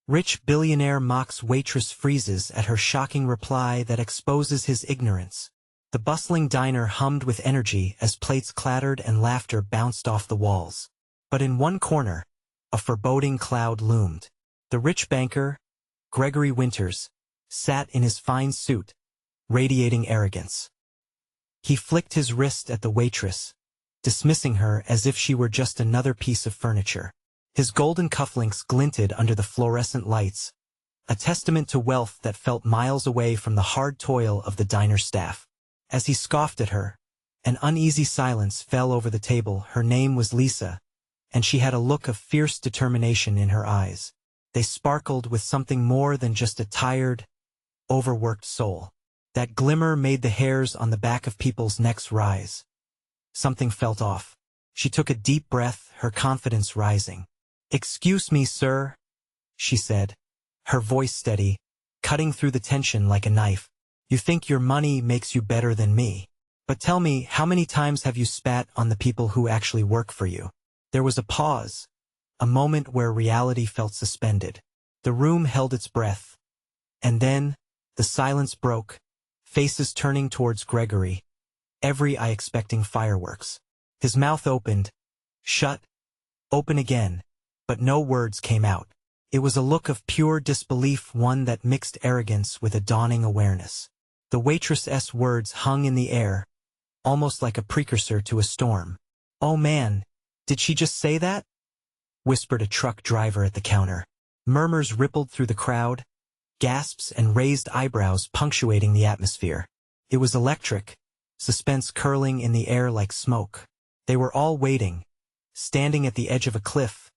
Rich billionaire mocks waitress freezes at her shocking reply that exposes his ignorance. The bustling diner hummed with energy as plates clattered and laughter bounced off the walls. But in one corner, a foreboding cloud loomed. The rich banker, Gregory Winters, sat in his fine suit, radiating arrogance. He flicked his wrist at the waitress, dismissing her as if she were just another piece of furniture. His golden cufflinks glinted under the fluorescent lights, a testament to wealth that felt miles away from the hard toil of the diner staff. As he scoffed at her, an uneasy silence fell over the table. Her name was Lisa, and she had a look of fierce determination in her eyes. They sparkled with something more than just a tired, overworked soul. That glimmer made the hairs on the back of people's necks rise. Something felt off. She took a deep breath, her confidence rising. "Excuse me, sir," she said, her voice steady, cutting through the tension like a knife. "You think your money makes you better than me. But tell me, how many times have you spat on the people who actually work for you?" There was a pause, a moment where reality felt suspended. The room held its breath. And then, the silence broke, faces turning towards Gregory, every eye expecting fireworks. His mouth opened, shut, open again, but no words came out. It was a look of pure disbelief, one that mixed arrogance with a dawning awareness. The waitress's words hung in the air, almost like a precursor to a storm. "Oh man, did she just say that?" whispered a truck driver at the counter. Murmurs rippled through the crowd, gasps and raised eyebrows punctuating the atmosphere. It was electric, suspense curling in the air like smoke. They were all waiting, standing at the edge of a cliff,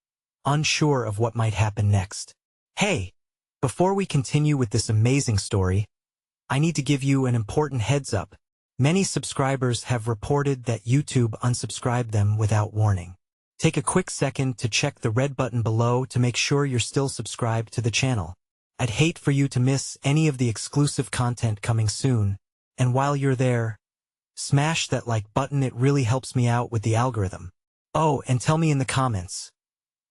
unsure of what might happen next. "Hey, before we continue with this amazing story, I need to give you an important heads up. Many subscribers have reported that YouTube unsubscribed them without warning. Take a quick second to check the red button below to make sure you're still subscribed to the channel. I'd hate for you to miss any of the exclusive content coming soon, and while you're there, smash that like button. It really helps me out with the algorithm. Oh, and tell me in the comments,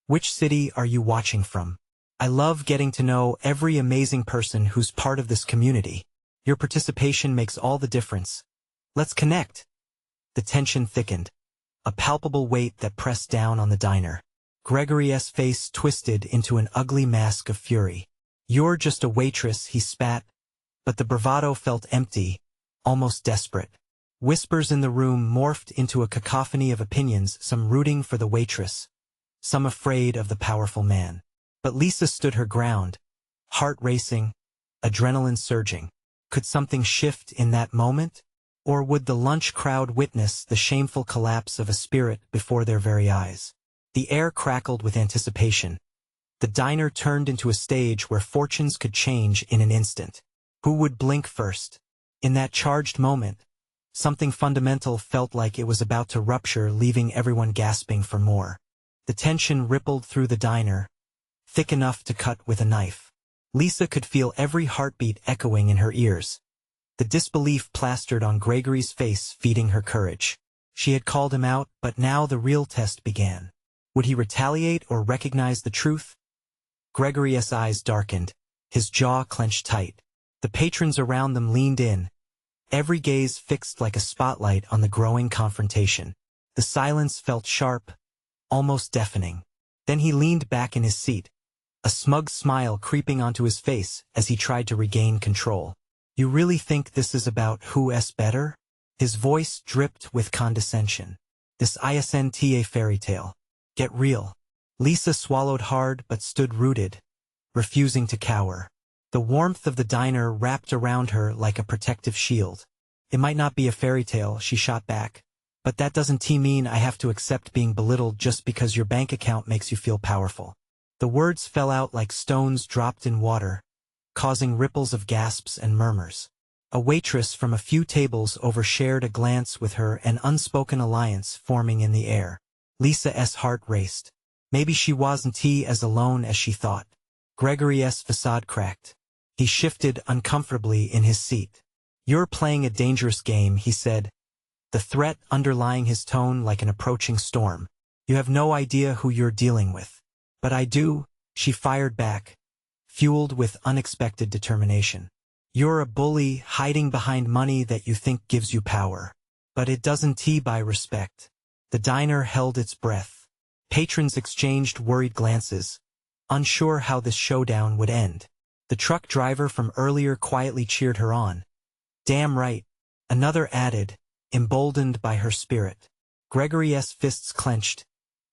which city are you watching from? I love getting to know every amazing person who's part of this community. Your participation makes all the difference. Let's connect." The tension thickened, a palpable weight that pressed down on the diner. Gregory's face twisted into an ugly mask of fury. "You're just a waitress," he spat, but the bravado felt empty, almost desperate. Whispers in the room morphed into a cacophony of opinions, some rooting for the waitress, some afraid of the powerful man. But Lisa stood her ground, heart racing, adrenaline surging. Could something shift in that moment? Or would the lunch crowd witness the shameful collapse of a spirit before their very eyes? The air crackled with anticipation. The diner turned into a stage where fortunes could change in an instant. Who would blink first? In that charged moment, something fundamental felt like it was about to rupture, leaving everyone gasping for more. The tension rippled through the diner, thick enough to cut with a knife. Lisa could feel every heartbeat echoing in her ears. The disbelief plastered on Gregory's face, feeding her courage. She had called him out, but now the real test began. Would he retaliate or recognize the truth? Gregory's eyes darkened, his jaw clenched tight. The patrons around them leaned in, every gaze fixed like a spotlight on the growing confrontation. The silence felt sharp, almost deafening. Then he leaned back in his seat, a smug smile creeping onto his face as he tried to regain control. "You really think this is about who's better?" His voice dripped with condescension. "This isn't a fairy tale. Get real." Lisa swallowed hard but stood rooted, refusing to cower. The warmth of the diner wrapped around her like a protective shield. "It might not be a fairy tale," she shot back, "but that doesn't mean I have to accept being belittled just because your bank account makes you feel powerful." The words fell out like stones dropped in water, causing ripples of gasps and murmurs. A waitress from a few tables over shared a glance with her, an unspoken alliance forming in the air. Lisa's heart raced. Maybe she wasn't as alone as she thought. Gregory's facade cracked. He shifted uncomfortably in his seat. "You're playing a dangerous game," he said, the threat underlying his tone like an approaching storm. "You have no idea who you're dealing with." "But I do," she fired back, fueled with unexpected determination. You're a bully hiding behind money that you think gives you power. But it doesn't buy respect. The diner held its breath. Patrons exchanged worried glances, unsure how this showdown would end. The truck driver from earlier quietly cheered her on. Damn right, another added, emboldened by her spirit. Gregory's fists clenched,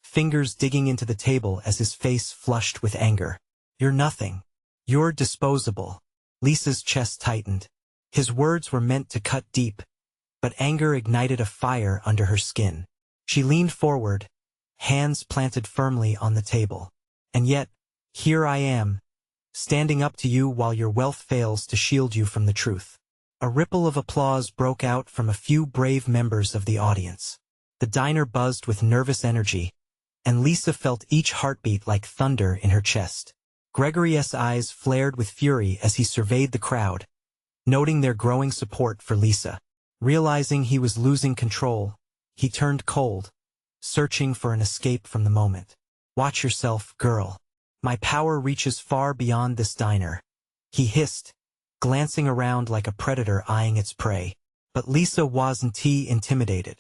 fingers digging into the table as his face flushed with anger. You're nothing. You're disposable. Lisa's chest tightened. His words were meant to cut deep, but anger ignited a fire under her skin. She leaned forward, hands planted firmly on the table. And yet, here I am, standing up to you while your wealth fails to shield you from the truth. A ripple of applause broke out from a few brave members of the audience. The diner buzzed with nervous energy, and Lisa felt each heartbeat like thunder in her chest. Gregory's eyes flared with fury as he surveyed the crowd, noting their growing support for Lisa. Realizing he was losing control, he turned cold, searching for an escape from the moment. Watch yourself, girl. My power reaches far beyond this diner, he hissed, glancing around like a predator eyeing its prey. But Lisa wasn't intimidated.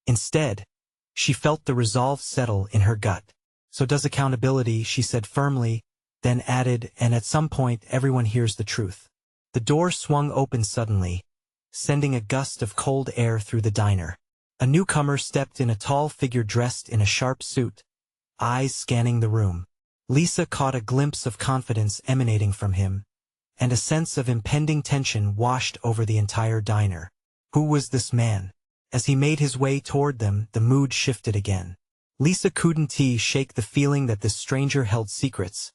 Instead, she felt the resolve settle in her gut. So does accountability, she said firmly, then added, and at some point everyone hears the truth. The door swung open suddenly, sending a gust of cold air through the diner. A newcomer stepped in, a tall figure dressed in a sharp suit, eyes scanning the room. Lisa caught a glimpse of confidence emanating from him, and a sense of impending tension washed over the entire diner. Who was this man? As he made his way toward them, the mood shifted again. Lisa couldn't shake the feeling that this stranger held secrets,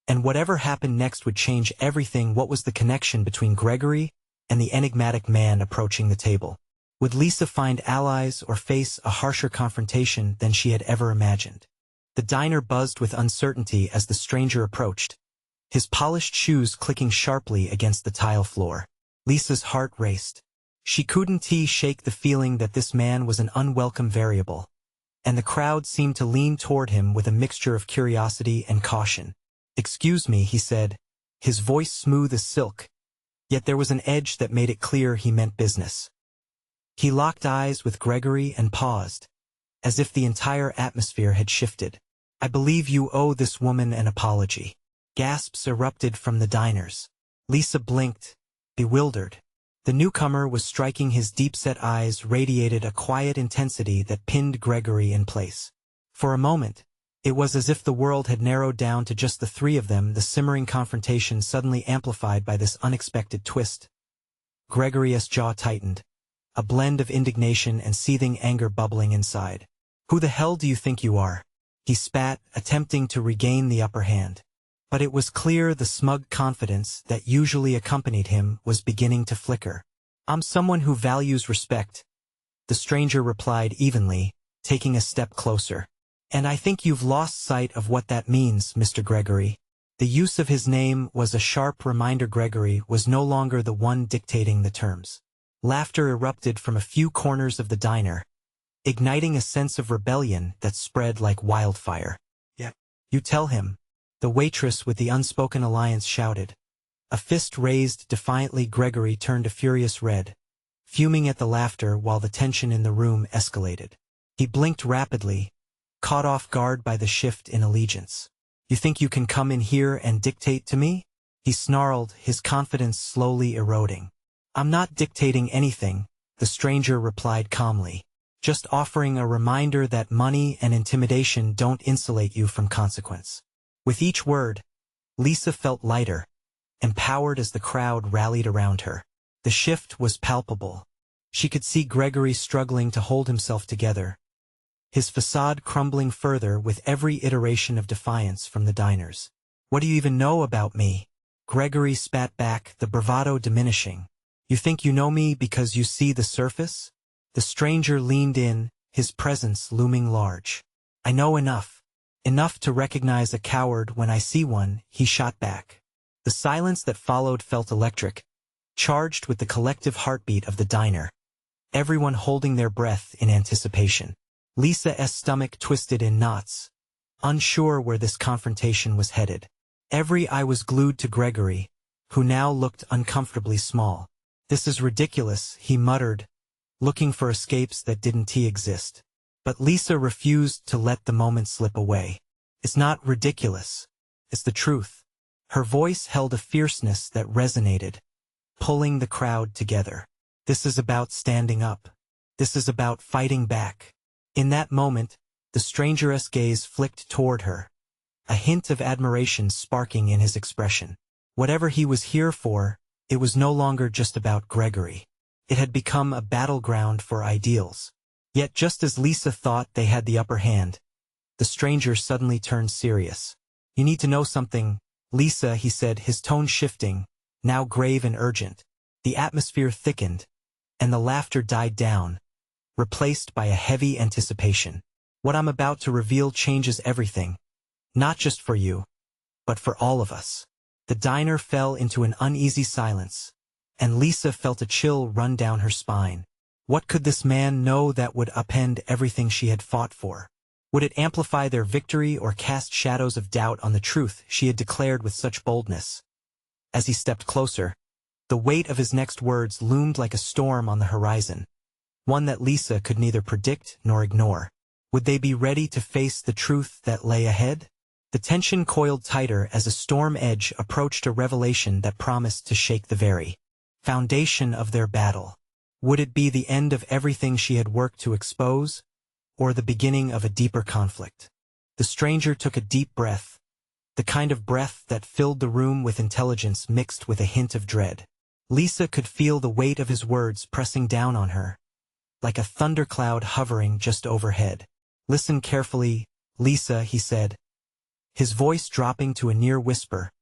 and whatever happened next would change everything. What was the connection between Gregory and the enigmatic man approaching the table? Would Lisa find allies or face a harsher confrontation than she had ever imagined? The diner buzzed with uncertainty as the stranger approached, his polished shoes clicking sharply against the tile floor. Lisa's heart raced. She couldn't shake the feeling that this man was an unwelcome variable, and the crowd seemed to lean toward him with a mixture of curiosity and caution. "Excuse me," he said, his voice smooth as silk, yet there was an edge that made it clear he meant business. He locked eyes with Gregory and paused, as if the entire atmosphere had shifted. "I believe you owe this woman an apology." Gasps erupted from the diners. Lisa blinked, bewildered. The newcomer was striking, his deep-set eyes radiated a quiet intensity that pinned Gregory in place. For a moment, it was as if the world had narrowed down to just the three of them, the simmering confrontation suddenly amplified by this unexpected twist. Gregory's jaw tightened, a blend of indignation and seething anger bubbling inside. "Who the hell do you think you are?" he spat, attempting to regain the upper hand. But it was clear the smug confidence that usually accompanied him was beginning to flicker. "I'm someone who values respect," the stranger replied evenly, taking a step closer. "And I think you've lost sight of what that means, Mr. Gregory." The use of his name was a sharp reminder Gregory was no longer the one dictating the terms. Laughter erupted from a few corners of the diner, igniting a sense of rebellion that spread like wildfire. "Yeah, you tell him," the waitress with the unspoken alliance shouted. A fist raised defiantly. Gregory turned a furious red, fuming at the laughter while the tension in the room escalated. He blinked rapidly, caught off guard by the shift in allegiance. "You think you can come in here and dictate to me?" he snarled, his confidence slowly eroding. "I'm not dictating anything," the stranger replied calmly, "just offering a reminder that money and intimidation don't insulate you from consequence." With each word, Lisa felt lighter, empowered as the crowd rallied around her. The shift was palpable. She could see Gregory struggling to hold himself together, his facade crumbling further with every iteration of defiance from the diners. "What do you even know about me?" Gregory spat back, the bravado diminishing. "You think you know me because you see the surface?" The stranger leaned in, his presence looming large. "I know enough. Enough to recognize a coward when I see one," he shot back. The silence that followed felt electric, charged with the collective heartbeat of the diner, everyone holding their breath in anticipation. Lisa's stomach twisted in knots, unsure where this confrontation was headed. Every eye was glued to Gregory, who now looked uncomfortably small. "This is ridiculous," he muttered, looking for escapes that didn't exist. But Lisa refused to let the moment slip away. "It's not ridiculous. It's the truth." Her voice held a fierceness that resonated, pulling the crowd together. "This is about standing up. This is about fighting back." In that moment, the stranger's gaze flicked toward her, a hint of admiration sparking in his expression. Whatever he was here for, it was no longer just about Gregory. It had become a battleground for ideals. Yet just as Lisa thought they had the upper hand, the stranger suddenly turned serious. "You need to know something, Lisa," he said, his tone shifting, now grave and urgent. The atmosphere thickened, and the laughter died down, replaced by a heavy anticipation. "What I'm about to reveal changes everything. Not just for you, but for all of us." The diner fell into an uneasy silence, and Lisa felt a chill run down her spine. What could this man know that would upend everything she had fought for? Would it amplify their victory or cast shadows of doubt on the truth she had declared with such boldness? As he stepped closer, the weight of his next words loomed like a storm on the horizon, one that Lisa could neither predict nor ignore. Would they be ready to face the truth that lay ahead? The tension coiled tighter as a storm edge approached a revelation that promised to shake the very foundation of their battle. Would it be the end of everything she had worked to expose, or the beginning of a deeper conflict? The stranger took a deep breath, the kind of breath that filled the room with intelligence mixed with a hint of dread. Lisa could feel the weight of his words pressing down on her, like a thundercloud hovering just overhead. "Listen carefully, Lisa," he said, his voice dropping to a near whisper,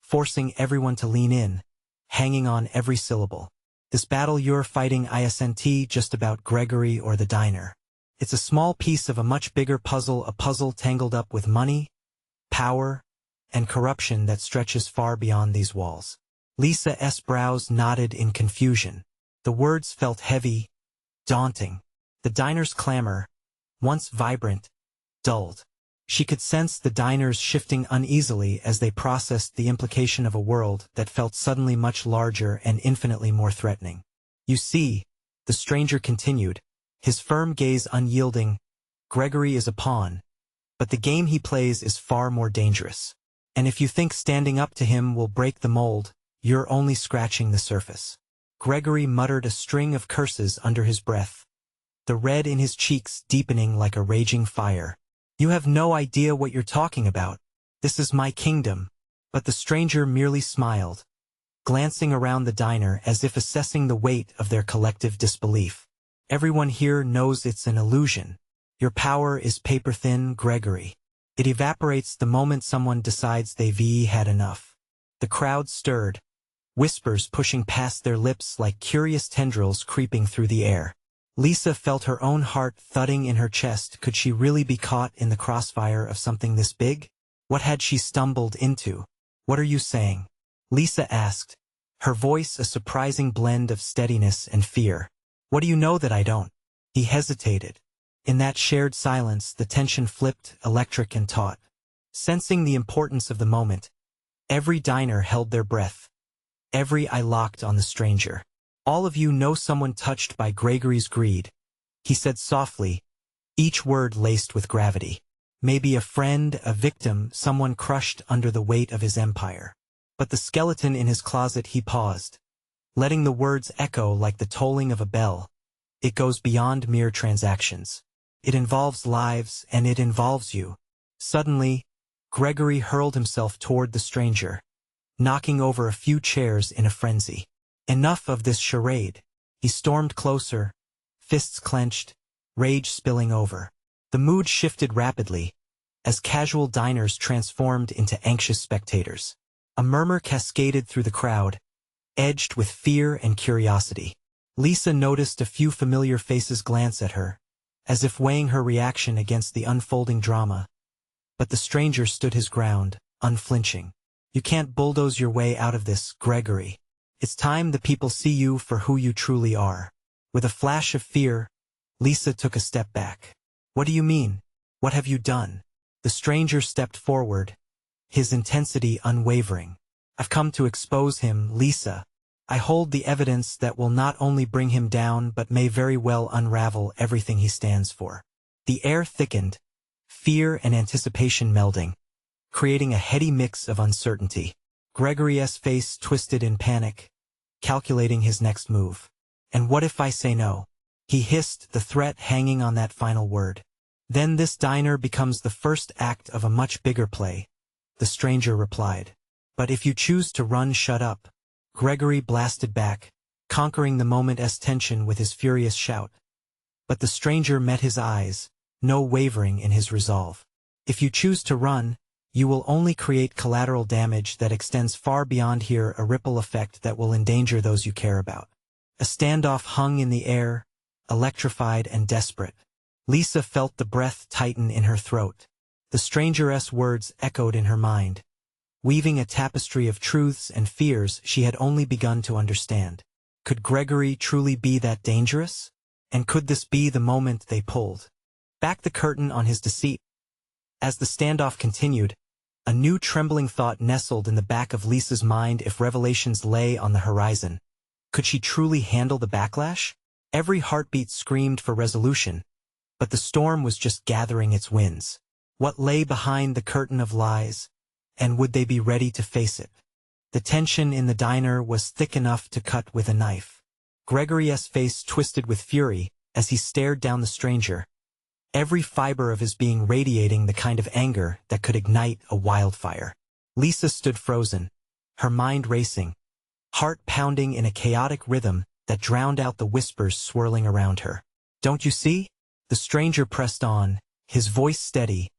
forcing everyone to lean in, hanging on every syllable. "This battle you're fighting isn't just about Gregory or the diner. It's a small piece of a much bigger puzzle, a puzzle tangled up with money, power, and corruption that stretches far beyond these walls." Lisa's brows knotted in confusion. The words felt heavy, daunting. The diner's clamor, once vibrant, dulled. She could sense the diners shifting uneasily as they processed the implication of a world that felt suddenly much larger and infinitely more threatening. "You see," the stranger continued, his firm gaze unyielding, "Gregory is a pawn, but the game he plays is far more dangerous. And if you think standing up to him will break the mold, you're only scratching the surface." Gregory muttered a string of curses under his breath, the red in his cheeks deepening like a raging fire. "You have no idea what you're talking about. This is my kingdom." But the stranger merely smiled, glancing around the diner as if assessing the weight of their collective disbelief. "Everyone here knows it's an illusion. Your power is paper-thin, Gregory. It evaporates the moment someone decides they've had enough." The crowd stirred, whispers pushing past their lips like curious tendrils creeping through the air. Lisa felt her own heart thudding in her chest. Could she really be caught in the crossfire of something this big? What had she stumbled into? "What are you saying?" Lisa asked, her voice a surprising blend of steadiness and fear. "What do you know that I don't?" He hesitated. In that shared silence, the tension flipped, electric and taut. Sensing the importance of the moment, every diner held their breath, every eye locked on the stranger. "All of you know someone touched by Gregory's greed," he said softly, each word laced with gravity. "Maybe a friend, a victim, someone crushed under the weight of his empire." But the skeleton in his closet, he paused, letting the words echo like the tolling of a bell. "It goes beyond mere transactions. It involves lives, and it involves you." Suddenly, Gregory hurled himself toward the stranger, knocking over a few chairs in a frenzy. Enough of this charade. He stormed closer, fists clenched, rage spilling over. The mood shifted rapidly, as casual diners transformed into anxious spectators. A murmur cascaded through the crowd, edged with fear and curiosity. Lisa noticed a few familiar faces glance at her, as if weighing her reaction against the unfolding drama. But the stranger stood his ground, unflinching. "You can't bulldoze your way out of this, Gregory. It's time the people see you for who you truly are." With a flash of fear, Lisa took a step back. "What do you mean? What have you done?" The stranger stepped forward, his intensity unwavering. I've come to expose him, Lisa. I hold the evidence that will not only bring him down but may very well unravel everything he stands for. The air thickened, fear and anticipation melding, creating a heady mix of uncertainty. Gregory's face twisted in panic, calculating his next move. And what if I say no? He hissed, the threat hanging on that final word. Then this diner becomes the first act of a much bigger play, the stranger replied. But if you choose to run, shut up. Gregory blasted back, conquering the moment's tension with his furious shout. But the stranger met his eyes, no wavering in his resolve. If you choose to run, you will only create collateral damage that extends far beyond here, a ripple effect that will endanger those you care about. A standoff hung in the air, electrified and desperate. Lisa felt the breath tighten in her throat. The stranger's words echoed in her mind, weaving a tapestry of truths and fears she had only begun to understand. Could Gregory truly be that dangerous? And could this be the moment they pulled back the curtain on his deceit? As the standoff continued, a new trembling thought nestled in the back of Lisa's mind. If revelations lay on the horizon, could she truly handle the backlash? Every heartbeat screamed for resolution, but the storm was just gathering its winds. What lay behind the curtain of lies, and would they be ready to face it? The tension in the diner was thick enough to cut with a knife. Gregory's face twisted with fury as he stared down the stranger, every fiber of his being radiating the kind of anger that could ignite a wildfire. Lisa stood frozen, her mind racing, heart pounding in a chaotic rhythm that drowned out the whispers swirling around her. Don't you see? The stranger pressed on, his voice steady,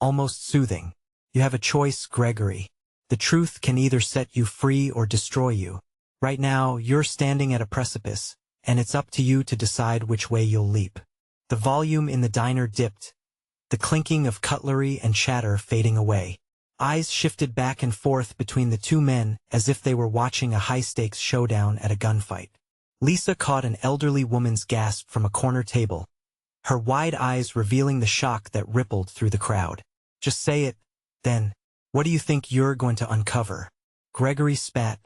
almost soothing. You have a choice, Gregory. The truth can either set you free or destroy you. Right now, you're standing at a precipice, and it's up to you to decide which way you'll leap. The volume in the diner dipped, the clinking of cutlery and chatter fading away. Eyes shifted back and forth between the two men as if they were watching a high-stakes showdown at a gunfight. Lisa caught an elderly woman's gasp from a corner table, her wide eyes revealing the shock that rippled through the crowd. Just say it, then. What do you think you're going to uncover? Gregory spat,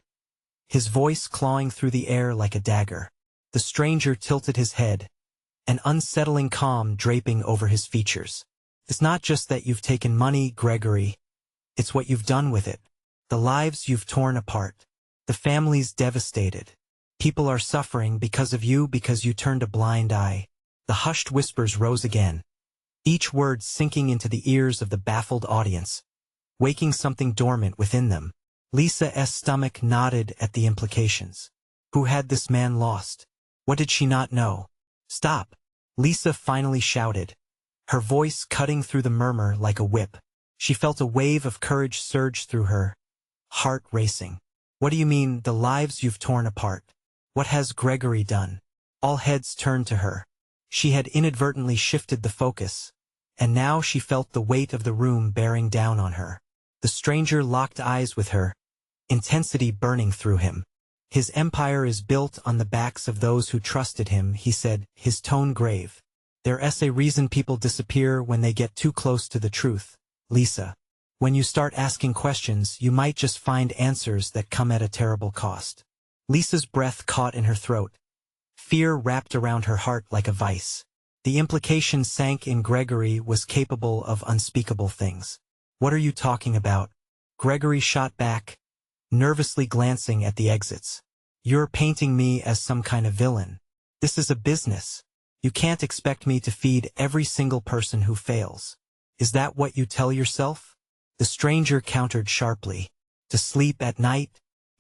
his voice clawing through the air like a dagger. The stranger tilted his head, an unsettling calm draping over his features. It's not just that you've taken money, Gregory. It's what you've done with it. The lives you've torn apart. The families devastated. People are suffering because of you, because you turned a blind eye. The hushed whispers rose again, each word sinking into the ears of the baffled audience, waking something dormant within them. Lisa's stomach nodded at the implications. Who had this man lost? What did she not know? Stop! Lisa finally shouted, her voice cutting through the murmur like a whip. She felt a wave of courage surge through her, heart racing. What do you mean, the lives you've torn apart? What has Gregory done? All heads turned to her. She had inadvertently shifted the focus, and now she felt the weight of the room bearing down on her. The stranger locked eyes with her, intensity burning through him. His empire is built on the backs of those who trusted him, he said, his tone grave. There's a reason people disappear when they get too close to the truth, Lisa. When you start asking questions, you might just find answers that come at a terrible cost. Lisa's breath caught in her throat. Fear wrapped around her heart like a vice. The implication sank in. Gregory was capable of unspeakable things. What are you talking about? Gregory shot back, nervously glancing at the exits. You're painting me as some kind of villain. This is a business. You can't expect me to feed every single person who fails. Is that what you tell yourself? The stranger countered sharply. To sleep at night?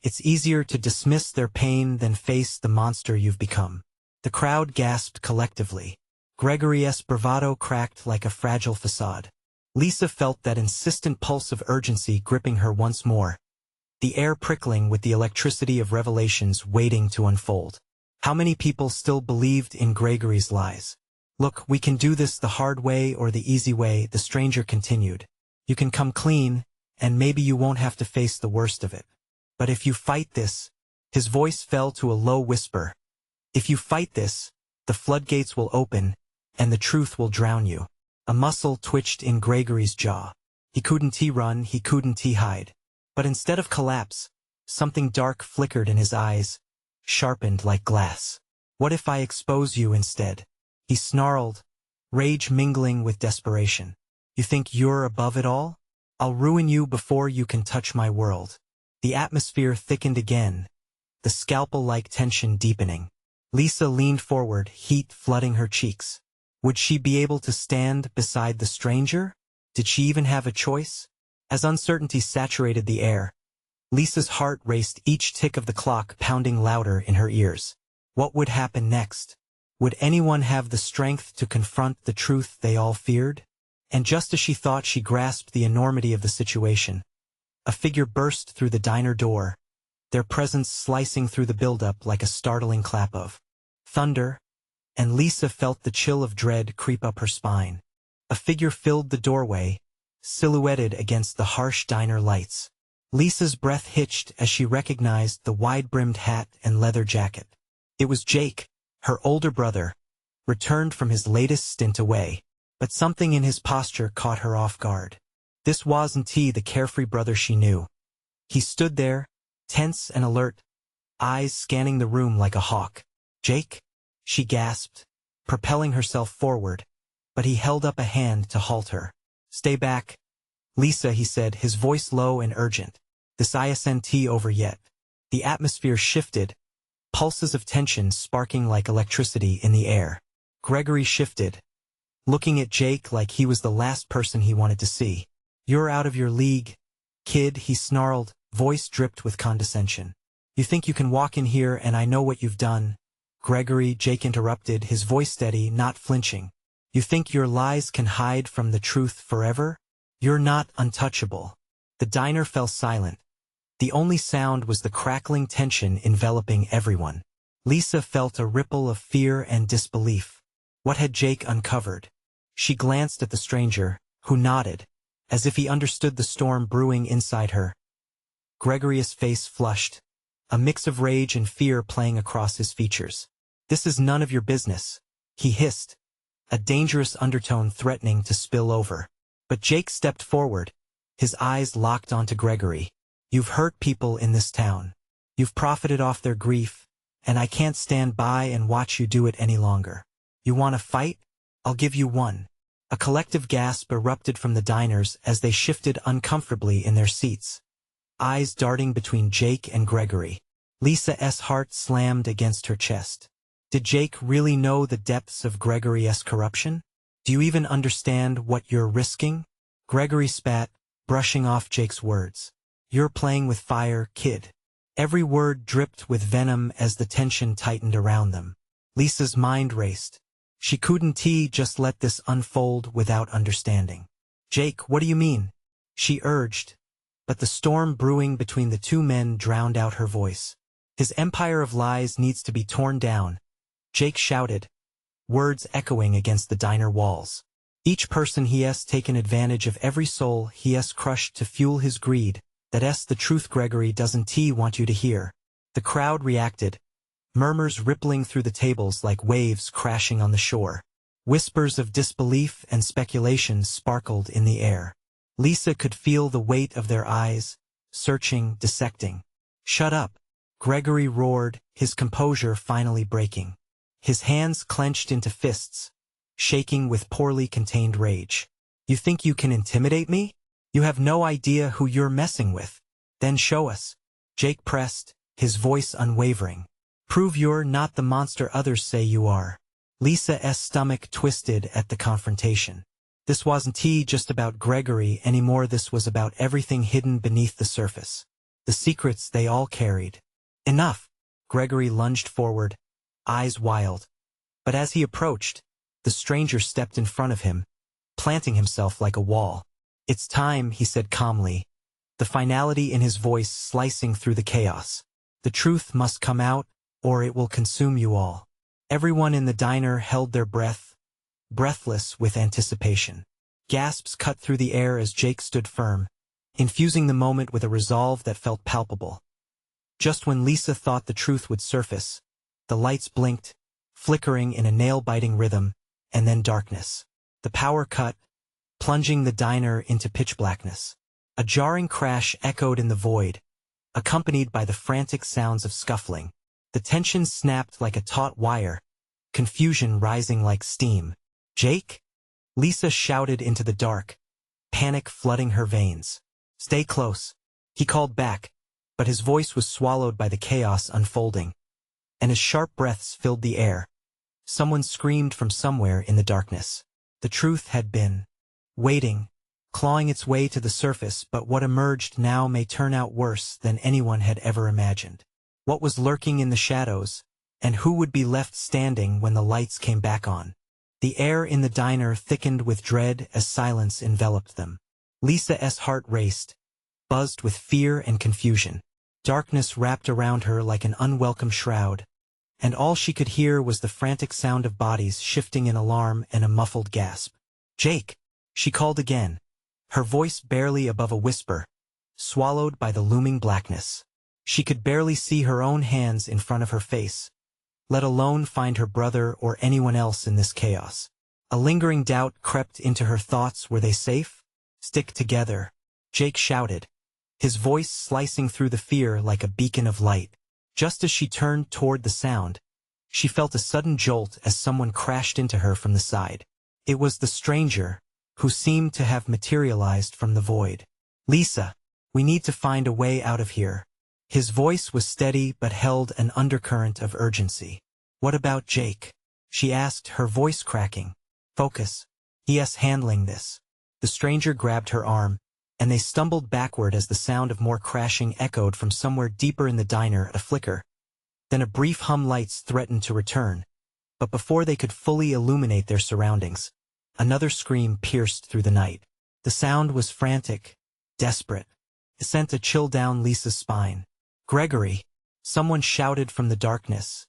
It's easier to dismiss their pain than face the monster you've become. The crowd gasped collectively. Gregory's bravado cracked like a fragile facade. Lisa felt that insistent pulse of urgency gripping her once more, the air prickling with the electricity of revelations waiting to unfold. How many people still believed in Gregory's lies? Look, we can do this the hard way or the easy way, the stranger continued. You can come clean, and maybe you won't have to face the worst of it. But if you fight this, his voice fell to a low whisper. If you fight this, the floodgates will open, and the truth will drown you. A muscle twitched in Gregory's jaw. He couldn't run, he couldn't hide. But instead of collapse, something dark flickered in his eyes, sharpened like glass. What if I expose you instead? He snarled, rage mingling with desperation. You think you're above it all? I'll ruin you before you can touch my world. The atmosphere thickened again, the scalpel-like tension deepening. Lisa leaned forward, heat flooding her cheeks. Would she be able to stand beside the stranger? Did she even have a choice? As uncertainty saturated the air, Lisa's heart raced, each tick of the clock pounding louder in her ears. What would happen next? Would anyone have the strength to confront the truth they all feared? And just as she thought she grasped the enormity of the situation, a figure burst through the diner door, their presence slicing through the buildup like a startling clap of thunder, and Lisa felt the chill of dread creep up her spine. A figure filled the doorway, silhouetted against the harsh diner lights. Lisa's breath hitched as she recognized the wide-brimmed hat and leather jacket. It was Jake, her older brother, returned from his latest stint away, but something in his posture caught her off guard. This wasn't he, the carefree brother she knew. He stood there, tense and alert, eyes scanning the room like a hawk. "Jake?" she gasped, propelling herself forward, but he held up a hand to halt her. "Stay back, Lisa," he said, his voice low and urgent. "This isn't over yet." The atmosphere shifted, pulses of tension sparking like electricity in the air. Gregory shifted, looking at Jake like he was the last person he wanted to see. "You're out of your league, kid," he snarled, voice dripped with condescension. "You think you can walk in here and I know what you've done?" "Gregory," Jake interrupted, his voice steady, not flinching. "You think your lies can hide from the truth forever? You're not untouchable." The diner fell silent. The only sound was the crackling tension enveloping everyone. Lisa felt a ripple of fear and disbelief. What had Jake uncovered? She glanced at the stranger, who nodded, as if he understood the storm brewing inside her. Gregory's face flushed, a mix of rage and fear playing across his features. "This is none of your business," he hissed, a dangerous undertone threatening to spill over. But Jake stepped forward, his eyes locked onto Gregory. "You've hurt people in this town. You've profited off their grief, and I can't stand by and watch you do it any longer. You want a fight? I'll give you one." A collective gasp erupted from the diners as they shifted uncomfortably in their seats, eyes darting between Jake and Gregory. Lisa's heart slammed against her chest. Did Jake really know the depths of Gregory's corruption? "Do you even understand what you're risking?" Gregory spat, brushing off Jake's words. "You're playing with fire, kid." Every word dripped with venom as the tension tightened around them. Lisa's mind raced. She couldn't just let this unfold without understanding. "Jake, what do you mean?" she urged, but the storm brewing between the two men drowned out her voice. "His empire of lies needs to be torn down," Jake shouted, words echoing against the diner walls. "Each person he has taken advantage of, every soul he has crushed to fuel his greed. That's the truth Gregory doesn't want you to hear." The crowd reacted, murmurs rippling through the tables like waves crashing on the shore. Whispers of disbelief and speculation sparkled in the air. Lisa could feel the weight of their eyes, searching, dissecting. "Shut up," Gregory roared, his composure finally breaking. His hands clenched into fists, shaking with poorly contained rage. "You think you can intimidate me? You have no idea who you're messing with. Then show us." Jake pressed, his voice unwavering. "Prove you're not the monster others say you are." Lisa's stomach twisted at the confrontation. This wasn't just about Gregory anymore, this was about everything hidden beneath the surface. The secrets they all carried. "Enough!" Gregory lunged forward, eyes wild. But as he approached, the stranger stepped in front of him, planting himself like a wall. "It's time," he said calmly, the finality in his voice slicing through the chaos. "The truth must come out, or it will consume you all." Everyone in the diner held their breath, breathless with anticipation. Gasps cut through the air as Jake stood firm, infusing the moment with a resolve that felt palpable. Just when Lisa thought the truth would surface, the lights blinked, flickering in a nail-biting rhythm, and then darkness. The power cut, plunging the diner into pitch blackness. A jarring crash echoed in the void, accompanied by the frantic sounds of scuffling. The tension snapped like a taut wire, confusion rising like steam. "Jake?" Lisa shouted into the dark, panic flooding her veins. "Stay close," he called back, but his voice was swallowed by the chaos unfolding, and his sharp breaths filled the air. Someone screamed from somewhere in the darkness. The truth had been waiting, clawing its way to the surface, but what emerged now may turn out worse than anyone had ever imagined. What was lurking in the shadows, and who would be left standing when the lights came back on? The air in the diner thickened with dread as silence enveloped them. Lisa's heart raced, buzzed with fear and confusion. Darkness wrapped around her like an unwelcome shroud, and all she could hear was the frantic sound of bodies shifting in alarm and a muffled gasp. "Jake!" she called again, her voice barely above a whisper, swallowed by the looming blackness. She could barely see her own hands in front of her face, let alone find her brother or anyone else in this chaos. A lingering doubt crept into her thoughts. Were they safe? "Stick together," Jake shouted, his voice slicing through the fear like a beacon of light. Just as she turned toward the sound, she felt a sudden jolt as someone crashed into her from the side. It was the stranger, who seemed to have materialized from the void. "Lisa, we need to find a way out of here." His voice was steady but held an undercurrent of urgency. "What about Jake?" she asked, her voice cracking. "Focus. He's handling this." The stranger grabbed her arm, and they stumbled backward as the sound of more crashing echoed from somewhere deeper in the diner. A flicker. Then a brief hum. Lights threatened to return, but before they could fully illuminate their surroundings, another scream pierced through the night. The sound was frantic, desperate. It sent a chill down Lisa's spine. "Gregory!" someone shouted from the darkness,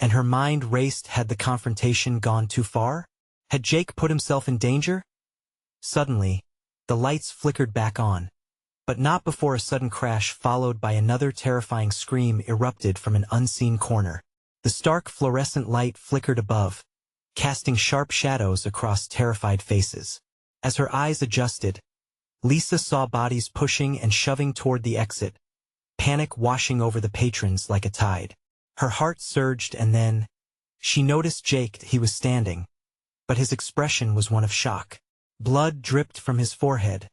and her mind raced. Had the confrontation gone too far? Had Jake put himself in danger? Suddenly, the lights flickered back on, but not before a sudden crash followed by another terrifying scream erupted from an unseen corner. The stark fluorescent light flickered above, casting sharp shadows across terrified faces. As her eyes adjusted, Lisa saw bodies pushing and shoving toward the exit, panic washing over the patrons like a tide. Her heart surged, and then she noticed Jake. He was standing, but his expression was one of shock. Blood dripped from his forehead,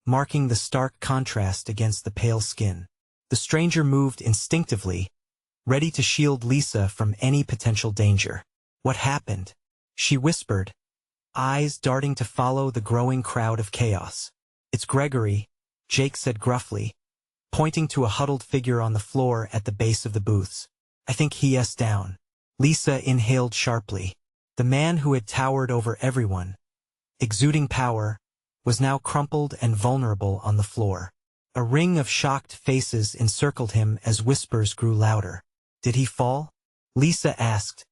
marking the stark contrast against the pale skin. The stranger moved instinctively, ready to shield Lisa from any potential danger. "What happened?" she whispered, eyes darting to follow the growing crowd of chaos. "It's Gregory," Jake said gruffly, pointing to a huddled figure on the floor at the base of the booths. "I think he's down." Lisa inhaled sharply. The man who had towered over everyone, exuding power, was now crumpled and vulnerable on the floor. A ring of shocked faces encircled him as whispers grew louder. "Did he fall?" Lisa asked.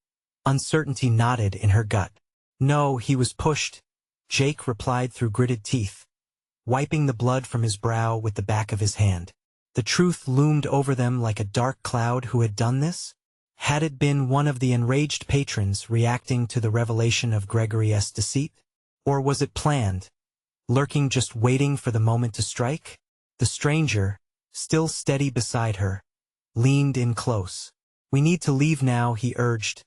Uncertainty knotted in her gut. "No, he was pushed," Jake replied through gritted teeth, wiping the blood from his brow with the back of his hand. The truth loomed over them like a dark cloud. Who had done this? Had it been one of the enraged patrons reacting to the revelation of Gregory's deceit? Or was it planned, lurking just waiting for the moment to strike? The stranger, still steady beside her, leaned in close. "We need to leave now," he urged,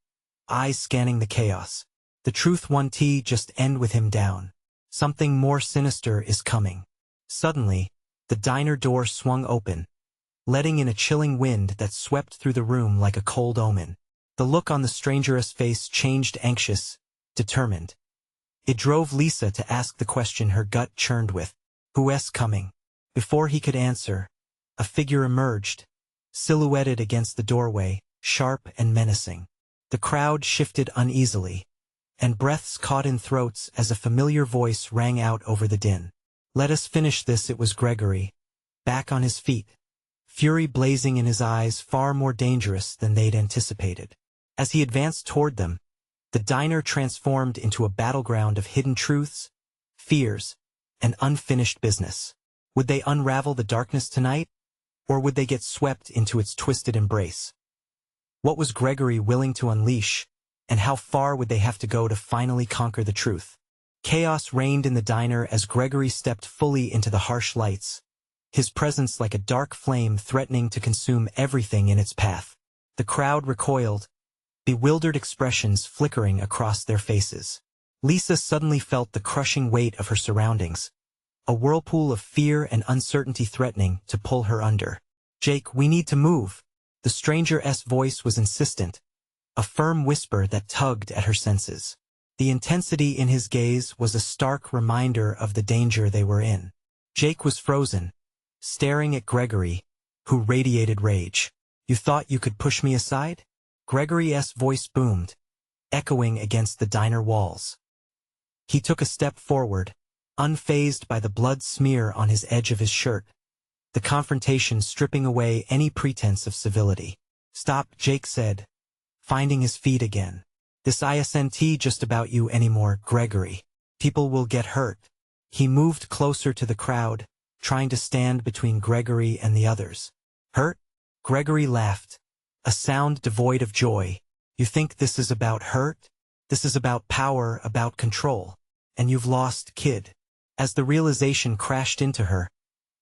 eyes scanning the chaos. "The truth won't just end with him down. Something more sinister is coming." Suddenly, the diner door swung open, letting in a chilling wind that swept through the room like a cold omen. The look on the stranger's face changed, anxious, determined. It drove Lisa to ask the question her gut churned with. "Who's coming?" Before he could answer, a figure emerged, silhouetted against the doorway, sharp and menacing. The crowd shifted uneasily, and breaths caught in throats as a familiar voice rang out over the din. "Let us finish this." It was Gregory, back on his feet, fury blazing in his eyes, far more dangerous than they'd anticipated. As he advanced toward them, the diner transformed into a battleground of hidden truths, fears, and unfinished business. Would they unravel the darkness tonight, or would they get swept into its twisted embrace? What was Gregory willing to unleash, and how far would they have to go to finally conquer the truth? Chaos reigned in the diner as Gregory stepped fully into the harsh lights, his presence like a dark flame threatening to consume everything in its path. The crowd recoiled, bewildered expressions flickering across their faces. Lisa suddenly felt the crushing weight of her surroundings, a whirlpool of fear and uncertainty threatening to pull her under. "Jake, we need to move." The stranger's voice was insistent, a firm whisper that tugged at her senses. The intensity in his gaze was a stark reminder of the danger they were in. Jake was frozen, staring at Gregory, who radiated rage. "You thought you could push me aside?" Gregory's voice boomed, echoing against the diner walls. He took a step forward, unfazed by the blood smear on his edge of his shirt, the confrontation stripping away any pretense of civility. "Stop," Jake said, finding his feet again. "This isn't just about you anymore, Gregory. People will get hurt." He moved closer to the crowd, trying to stand between Gregory and the others. "Hurt?" Gregory laughed, a sound devoid of joy. "You think this is about hurt? This is about power, about control. And you've lost, kid." As the realization crashed into her,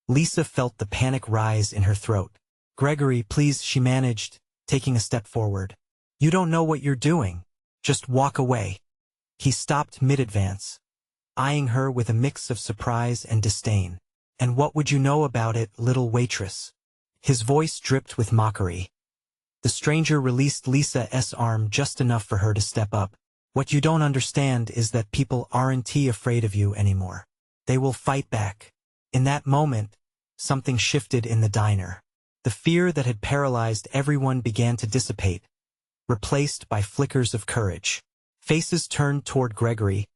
Lisa felt the panic rise in her throat. "Gregory, please," she managed, taking a step forward. "You don't know what you're doing. Just walk away." He stopped mid-advance, eyeing her with a mix of surprise and disdain. "And what would you know about it, little waitress?" His voice dripped with mockery. The stranger released Lisa's arm just enough for her to step up. "What you don't understand is that people aren't afraid of you anymore. They will fight back." In that moment, something shifted in the diner. The fear that had paralyzed everyone began to dissipate, replaced by flickers of courage. Faces turned toward Gregory,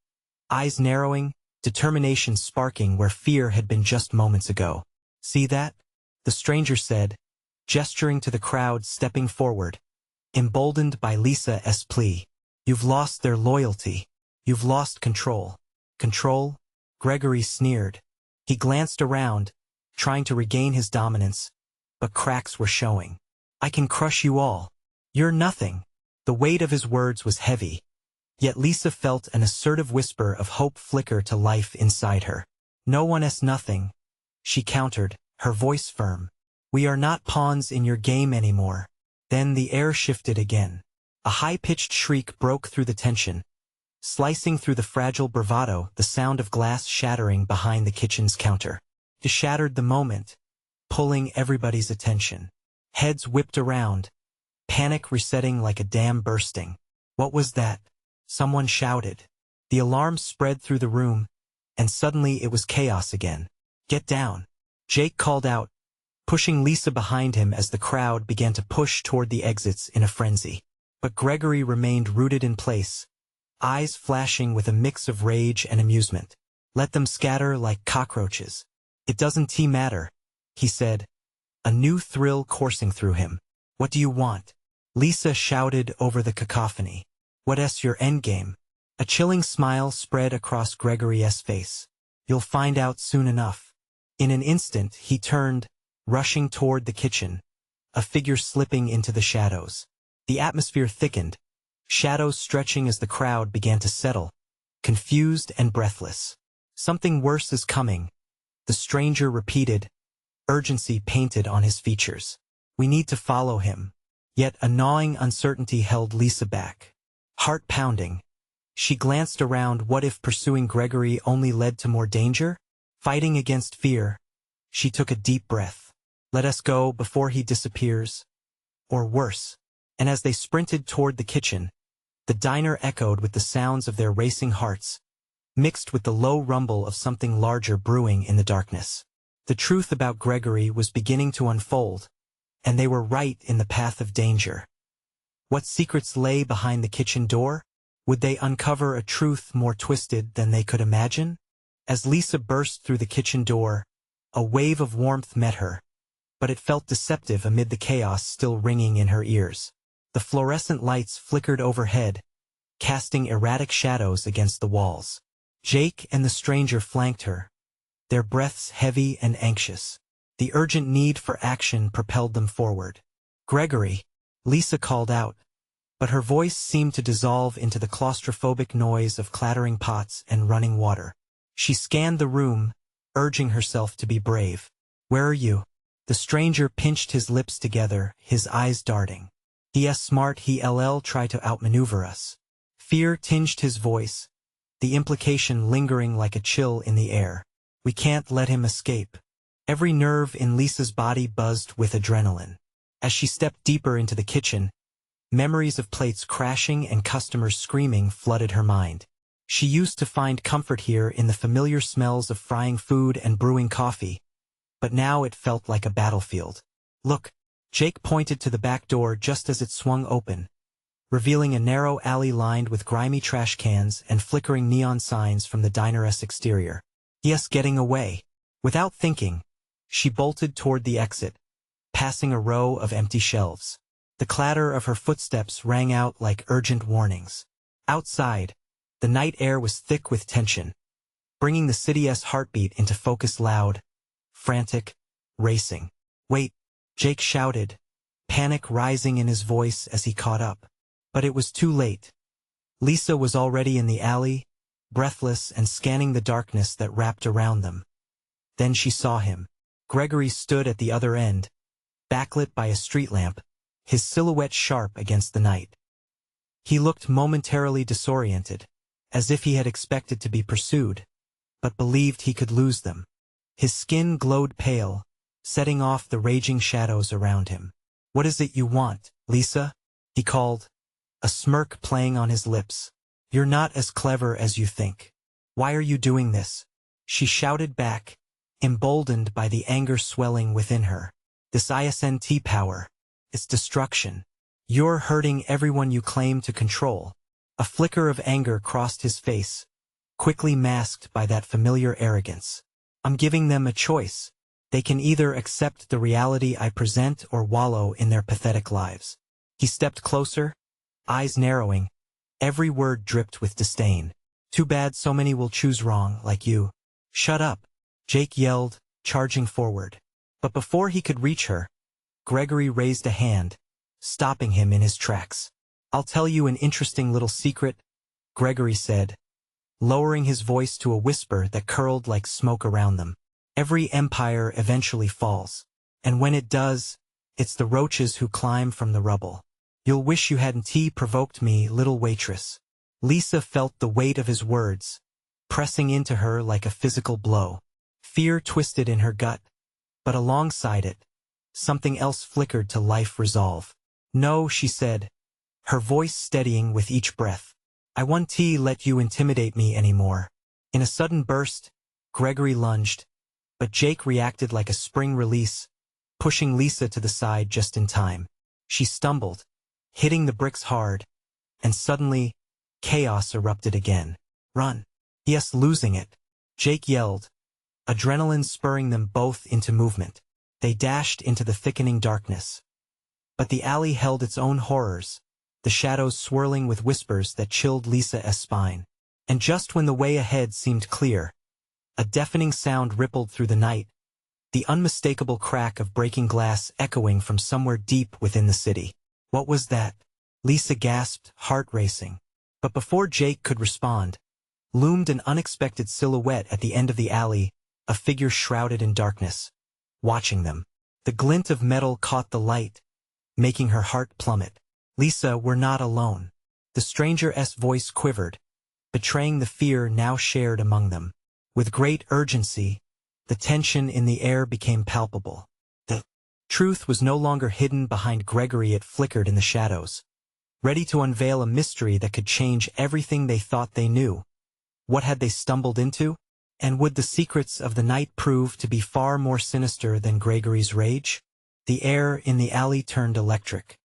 eyes narrowing, determination sparking where fear had been just moments ago. "See that?" the stranger said, gesturing to the crowd stepping forward, emboldened by Lisa's plea. "You've lost their loyalty. You've lost control." "Control?" Gregory sneered. He glanced around, trying to regain his dominance, but cracks were showing. "I can crush you all. You're nothing." The weight of his words was heavy, yet Lisa felt an assertive whisper of hope flicker to life inside her. "No one's nothing," she countered, her voice firm. "We are not pawns in your game anymore." Then the air shifted again. A high-pitched shriek broke through the tension, slicing through the fragile bravado, the sound of glass shattering behind the kitchen's counter. It shattered the moment, pulling everybody's attention. Heads whipped around, panic resetting like a dam bursting. "What was that?" someone shouted. The alarm spread through the room, and suddenly it was chaos again. "Get down," Jake called out, pushing Lisa behind him as the crowd began to push toward the exits in a frenzy. But Gregory remained rooted in place, eyes flashing with a mix of rage and amusement. "Let them scatter like cockroaches. It doesn't matter," he said, a new thrill coursing through him. "What do you want?" Lisa shouted over the cacophony. "What's your endgame?" A chilling smile spread across Gregory's face. "You'll find out soon enough." In an instant he turned, rushing toward the kitchen, a figure slipping into the shadows. The atmosphere thickened, shadows stretching as the crowd began to settle, confused and breathless. "Something worse is coming," the stranger repeated, urgency painted on his features. "We need to follow him." Yet a gnawing uncertainty held Lisa back. Heart pounding, she glanced around. What if pursuing Gregory only led to more danger? Fighting against fear, she took a deep breath. "Let us go before he disappears. Or worse." And as they sprinted toward the kitchen, the diner echoed with the sounds of their racing hearts, mixed with the low rumble of something larger brewing in the darkness. The truth about Gregory was beginning to unfold, and they were right in the path of danger. What secrets lay behind the kitchen door? Would they uncover a truth more twisted than they could imagine? As Lisa burst through the kitchen door, a wave of warmth met her, but it felt deceptive amid the chaos still ringing in her ears. The fluorescent lights flickered overhead, casting erratic shadows against the walls. Jake and the stranger flanked her, their breaths heavy and anxious. The urgent need for action propelled them forward. "Gregory," Lisa called out, but her voice seemed to dissolve into the claustrophobic noise of clattering pots and running water. She scanned the room, urging herself to be brave. "Where are you?" The stranger pinched his lips together, his eyes darting. "He's smart, he'll try to outmaneuver us." Fear tinged his voice, the implication lingering like a chill in the air. "We can't let him escape." Every nerve in Lisa's body buzzed with adrenaline. As she stepped deeper into the kitchen, memories of plates crashing and customers screaming flooded her mind. She used to find comfort here in the familiar smells of frying food and brewing coffee, but now it felt like a battlefield. "Look," Jake pointed to the back door just as it swung open, revealing a narrow alley lined with grimy trash cans and flickering neon signs from the diner's exterior. "Yes, getting away." Without thinking, she bolted toward the exit, passing a row of empty shelves. The clatter of her footsteps rang out like urgent warnings. Outside, the night air was thick with tension, bringing the city's heartbeat into focus, loud, frantic, racing. "Wait," Jake shouted, panic rising in his voice as he caught up. But it was too late. Lisa was already in the alley, breathless and scanning the darkness that wrapped around them. Then she saw him. Gregory stood at the other end, backlit by a street lamp, his silhouette sharp against the night. He looked momentarily disoriented, as if he had expected to be pursued, but believed he could lose them. His skin glowed pale, setting off the raging shadows around him. "What is it you want, Lisa?" he called, a smirk playing on his lips. "You're not as clever as you think. Why are you doing this?" She shouted back, emboldened by the anger swelling within her. "This isn't power. It's destruction. You're hurting everyone you claim to control." A flicker of anger crossed his face, quickly masked by that familiar arrogance. "I'm giving them a choice. They can either accept the reality I present or wallow in their pathetic lives." He stepped closer, eyes narrowing, every word dripped with disdain. "Too bad so many will choose wrong, like you." "Shut up," Jake yelled, charging forward. But before he could reach her, Gregory raised a hand, stopping him in his tracks. "I'll tell you an interesting little secret," Gregory said, lowering his voice to a whisper that curled like smoke around them. "Every empire eventually falls, and when it does, it's the roaches who climb from the rubble. You'll wish you hadn't provoked me, little waitress." Lisa felt the weight of his words, pressing into her like a physical blow. Fear twisted in her gut, but alongside it, something else flickered to life: resolve. "No," she said, her voice steadying with each breath. "I won't let you intimidate me anymore." In a sudden burst, Gregory lunged, but Jake reacted like a spring release, pushing Lisa to the side just in time. She stumbled, hitting the bricks hard, and suddenly, chaos erupted again. "Run." "Yes, losing it," Jake yelled, adrenaline spurring them both into movement. They dashed into the thickening darkness. But the alley held its own horrors, the shadows swirling with whispers that chilled Lisa's spine. And just when the way ahead seemed clear, a deafening sound rippled through the night, the unmistakable crack of breaking glass echoing from somewhere deep within the city. "What was that?" Lisa gasped, heart racing. But before Jake could respond, loomed an unexpected silhouette at the end of the alley, a figure shrouded in darkness, watching them. The glint of metal caught the light, making her heart plummet. "Lisa, we're not alone." The stranger's voice quivered, betraying the fear now shared among them. With great urgency, the tension in the air became palpable. The truth was no longer hidden behind Gregory. It flickered in the shadows, ready to unveil a mystery that could change everything they thought they knew. What had they stumbled into? And would the secrets of the night prove to be far more sinister than Gregory's rage? The air in the alley turned electric.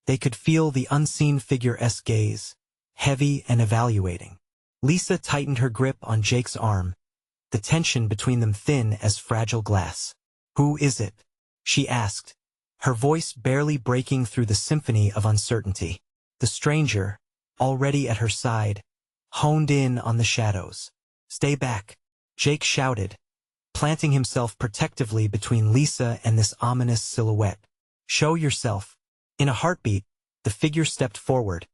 They could feel the unseen figure's gaze, heavy and evaluating. Lisa tightened her grip on Jake's arm, the tension between them thin as fragile glass. "Who is it?" she asked, her voice barely breaking through the symphony of uncertainty. The stranger, already at her side, honed in on the shadows. "Stay back," Jake shouted, planting himself protectively between Lisa and this ominous silhouette. "Show yourself." In a heartbeat, The figure stepped forward,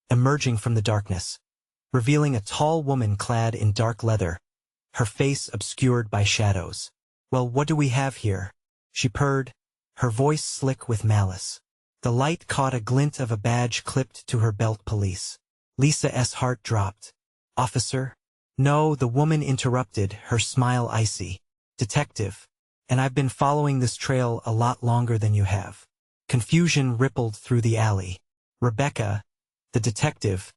emerging from the darkness, revealing a tall woman clad in dark leather, her face obscured by shadows. "Well, what do we have here?" she purred, her voice slick with malice. The light caught a glint of a badge clipped to her belt. "Police." Lisa's heart dropped. "Officer?" "No," the woman interrupted, her smile icy. "Detective. And I've been following this trail a lot longer than you have." Confusion rippled through the alley. Rebecca, the detective,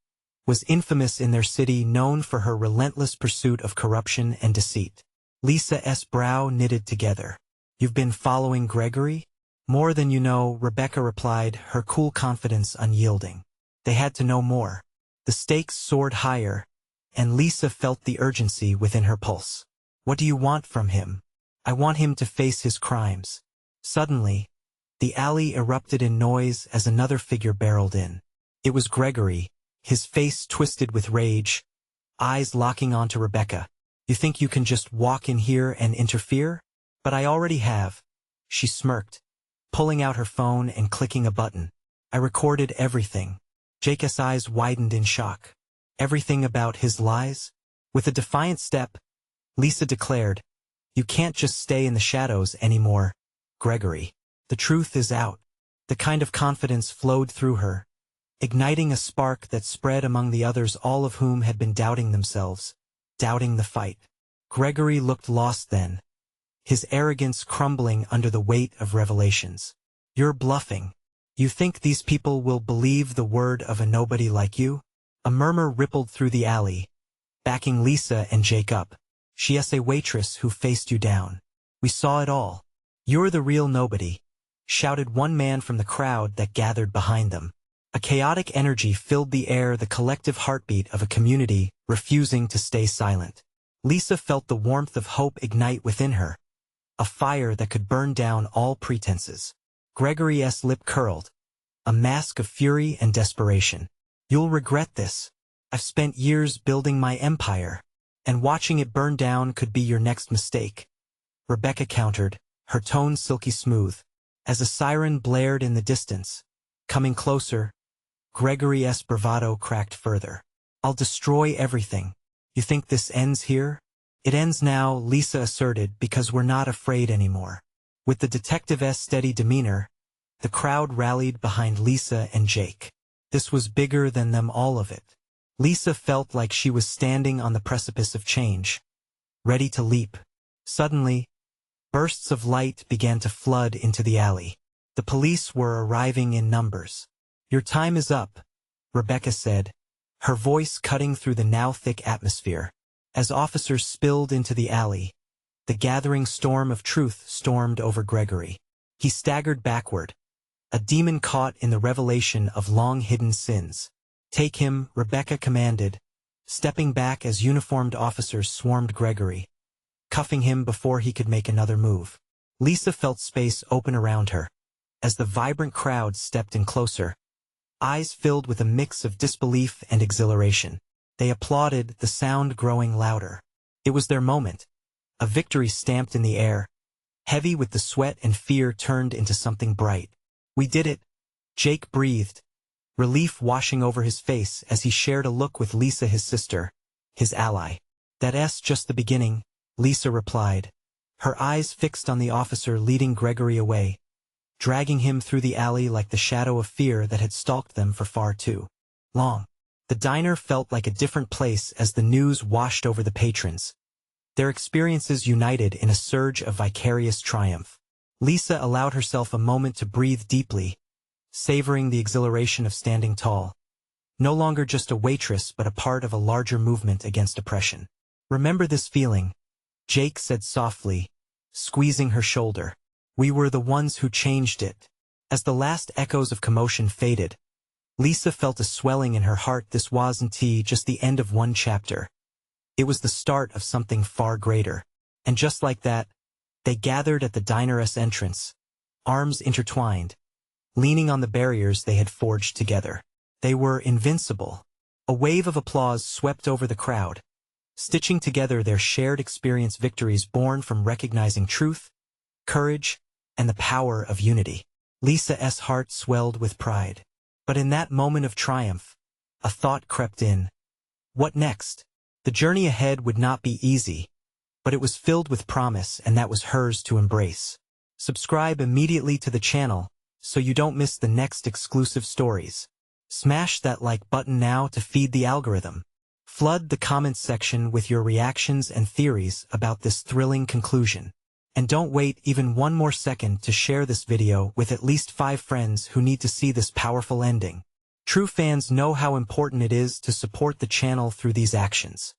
was infamous in their city, known for her relentless pursuit of corruption and deceit. Lisa's brow knitted together. "You've been following Gregory?" "More than you know," Rebecca replied, her cool confidence unyielding. They had to know more. The stakes soared higher, and Lisa felt the urgency within her pulse. "What do you want from him?" "I want him to face his crimes." Suddenly, the alley erupted in noise as another figure barreled in. It was Gregory, his face twisted with rage, eyes locking onto Rebecca. "You think you can just walk in here and interfere?" "But I already have." She smirked, pulling out her phone and clicking a button. "I recorded everything." Jake's eyes widened in shock. "Everything about his lies?" With a defiant step, Lisa declared, "You can't just stay in the shadows anymore, Gregory. The truth is out." The kind of confidence flowed through her, igniting a spark that spread among the others, all of whom had been doubting themselves, doubting the fight. Gregory looked lost then, his arrogance crumbling under the weight of revelations. "You're bluffing. You think these people will believe the word of a nobody like you?" A murmur rippled through the alley, backing Lisa and Jake up. "She's a waitress who faced you down. We saw it all." "You're the real nobody," shouted one man from the crowd that gathered behind them. A chaotic energy filled the air, the collective heartbeat of a community refusing to stay silent. Lisa felt the warmth of hope ignite within her, a fire that could burn down all pretenses. Gregory's lip curled, a mask of fury and desperation. "You'll regret this. I've spent years building my empire, and watching it burn down could be your next mistake." Rebecca countered, her tone silky smooth, as a siren blared in the distance. Coming closer, Gregory's bravado cracked further. "I'll destroy everything. You think this ends here?" "It ends now," Lisa asserted, "because we're not afraid anymore." With the detective's steady demeanor, the crowd rallied behind Lisa and Jake. This was bigger than them, all of it. Lisa felt like she was standing on the precipice of change, ready to leap. Suddenly, bursts of light began to flood into the alley. The police were arriving in numbers. "Your time is up," Rebecca said, her voice cutting through the now thick atmosphere. As officers spilled into the alley, the gathering storm of truth stormed over Gregory. He staggered backward, a demon caught in the revelation of long-hidden sins. "Take him," Rebecca commanded, stepping back as uniformed officers swarmed Gregory, cuffing him before he could make another move. Lisa felt space open around her, as the vibrant crowd stepped in closer, eyes filled with a mix of disbelief and exhilaration. They applauded, the sound growing louder. It was their moment, a victory stamped in the air, heavy with the sweat and fear turned into something bright. "We did it," Jake breathed, relief washing over his face as he shared a look with Lisa, his sister, his ally. "That's just the beginning," Lisa replied, her eyes fixed on the officer leading Gregory away, dragging him through the alley like the shadow of fear that had stalked them for far too long. The diner felt like a different place as the news washed over the patrons, their experiences united in a surge of vicarious triumph. Lisa allowed herself a moment to breathe deeply, savoring the exhilaration of standing tall, no longer just a waitress but a part of a larger movement against oppression. "Remember this feeling," Jake said softly, squeezing her shoulder. "We were the ones who changed it." As the last echoes of commotion faded, Lisa felt a swelling in her heart. This wasn't just the end of one chapter. It was the start of something far greater. And just like that, they gathered at the diner's entrance, arms intertwined, leaning on the barriers they had forged together. They were invincible. A wave of applause swept over the crowd, stitching together their shared experience, victories born from recognizing truth, courage, and the power of unity. Lisa's heart swelled with pride. But in that moment of triumph, a thought crept in. What next? The journey ahead would not be easy, but it was filled with promise, and that was hers to embrace. Subscribe immediately to the channel so you don't miss the next exclusive stories. Smash that like button now to feed the algorithm. Flood the comments section with your reactions and theories about this thrilling conclusion. And don't wait even one more second to share this video with at least 5 friends who need to see this powerful ending. True fans know how important it is to support the channel through these actions.